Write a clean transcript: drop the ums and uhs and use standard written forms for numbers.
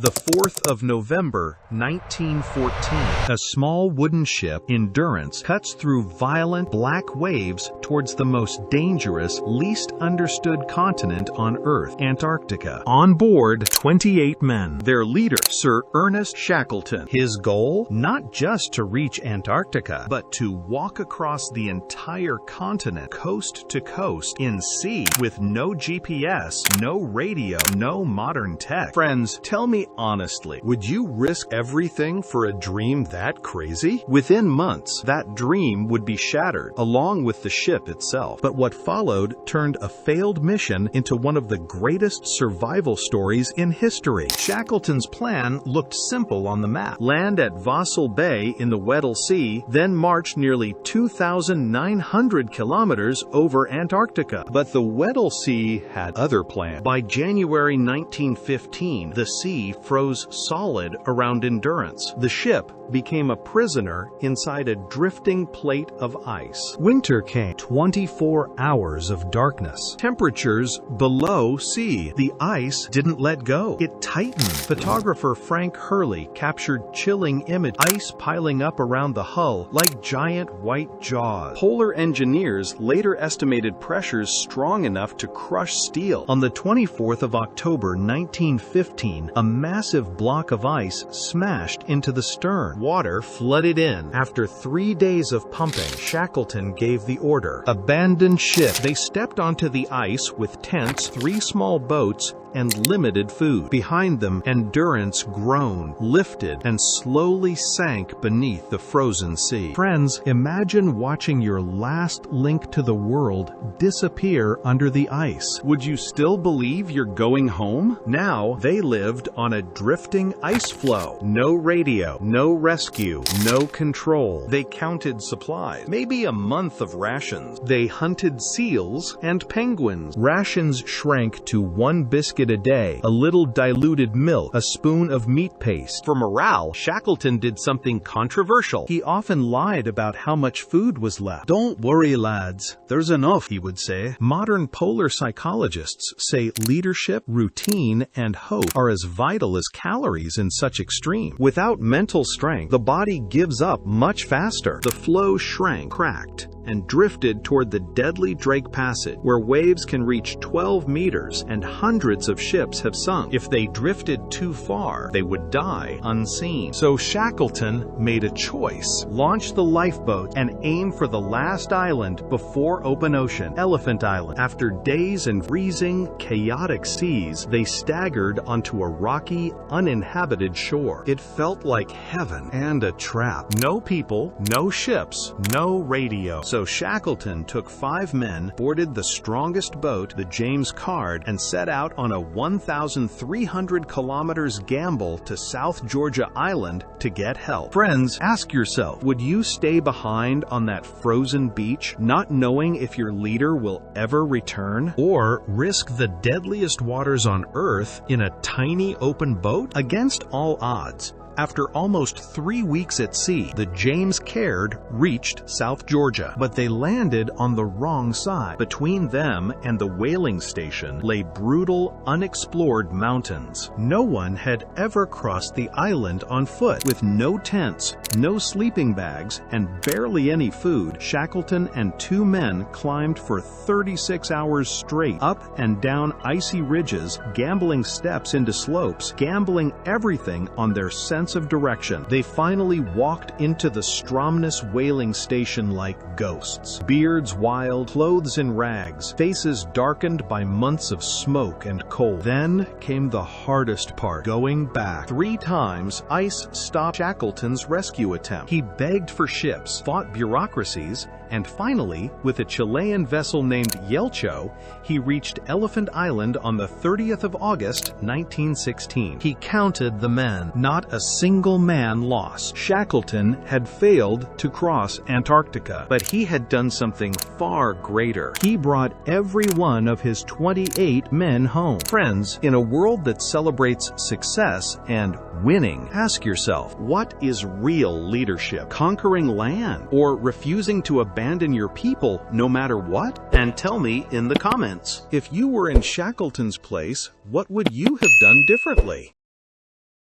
The 4th of November, 1914. A small wooden ship, Endurance, cuts through violent black waves towards the most dangerous, least understood continent on Earth, Antarctica. On board, 28 men. Their leader, Sir Ernest Shackleton. His goal? Not just to reach Antarctica, but to walk across the entire continent, coast to coast, in sea, with no GPS, no radio, no modern tech. Friends, tell me honestly, would you risk everything for a dream that crazy? Within months, that dream would be shattered, along with the ship itself. But what followed turned a failed mission into one of the greatest survival stories in history. Shackleton's plan looked simple on the map. Land at Vahsel Bay in the Weddell Sea, then march nearly 2,900 kilometers over Antarctica. But the Weddell Sea had other plans. By January 1915, the sea froze solid around Endurance. The ship became a prisoner inside a drifting plate of ice. Winter came. 24 hours of darkness. Temperatures below sea. The ice didn't let go. It tightened. Photographer Frank Hurley captured chilling images. Ice piling up around the hull like giant white jaws. Polar engineers later estimated pressures strong enough to crush steel. On the 24th of October 1915, a massive block of ice smashed into the stern. Water flooded in. After 3 days of pumping, Shackleton gave the order: abandon ship. They stepped onto the ice with tents, 3 small boats, and limited food. Behind them, Endurance groaned, lifted, and slowly sank beneath the frozen sea. Friends, imagine watching your last link to the world disappear under the ice. Would you still believe you're going home? Now, they lived on a drifting ice floe. No radio, no rescue, no control. They counted supplies, maybe a month of rations. They hunted seals and penguins. Rations shrank to 1 biscuit a day, a little diluted milk, a spoon of meat paste. For morale, Shackleton did something controversial. He often lied about how much food was left. "Don't worry, lads, there's enough," he would say. Modern polar psychologists say leadership, routine, and hope are as vital as calories in such extreme. Without mental strength, the body gives up much faster. The floe shrank, cracked, and drifted toward the deadly Drake Passage, where waves can reach 12 meters and hundreds of ships have sunk. If they drifted too far, they would die unseen. So Shackleton made a choice: launch the lifeboat and aim for the last island before open ocean, Elephant Island. After days in freezing, chaotic seas, they staggered onto a rocky, uninhabited shore. It felt like heaven and a trap. No people, no ships, no radio. So Shackleton took 5 men, boarded the strongest boat, the James Caird, and set out on a 1,300 kilometers gamble to South Georgia Island to get help. Friends, ask yourself, would you stay behind on that frozen beach, not knowing if your leader will ever return? Or risk the deadliest waters on Earth in a tiny open boat? Against all odds, after almost 3 weeks at sea, the James Caird reached South Georgia, but they landed on the wrong side. Between them and the whaling station lay brutal, unexplored mountains. No one had ever crossed the island on foot. With no tents, no sleeping bags, and barely any food, Shackleton and 2 men climbed for 36 hours straight, up and down icy ridges, gambling steps into slopes, gambling everything on their sense of direction. They finally walked into the Stromness whaling station like ghosts. Beards wild, clothes in rags, faces darkened by months of smoke and cold. Then came the hardest part: going back. 3 times, ice stopped Shackleton's rescue attempt. He begged for ships, fought bureaucracies, and finally, with a Chilean vessel named Yelcho, he reached Elephant Island on the 30th of August, 1916. He counted the men. Not a single man lost. Shackleton had failed to cross Antarctica, but he had done something far greater. He brought every one of his 28 men home. Friends, in a world that celebrates success and winning, ask yourself, what is real leadership? Conquering land or refusing to abandon your people no matter what? And tell me in the comments. If you were in Shackleton's place, what would you have done differently?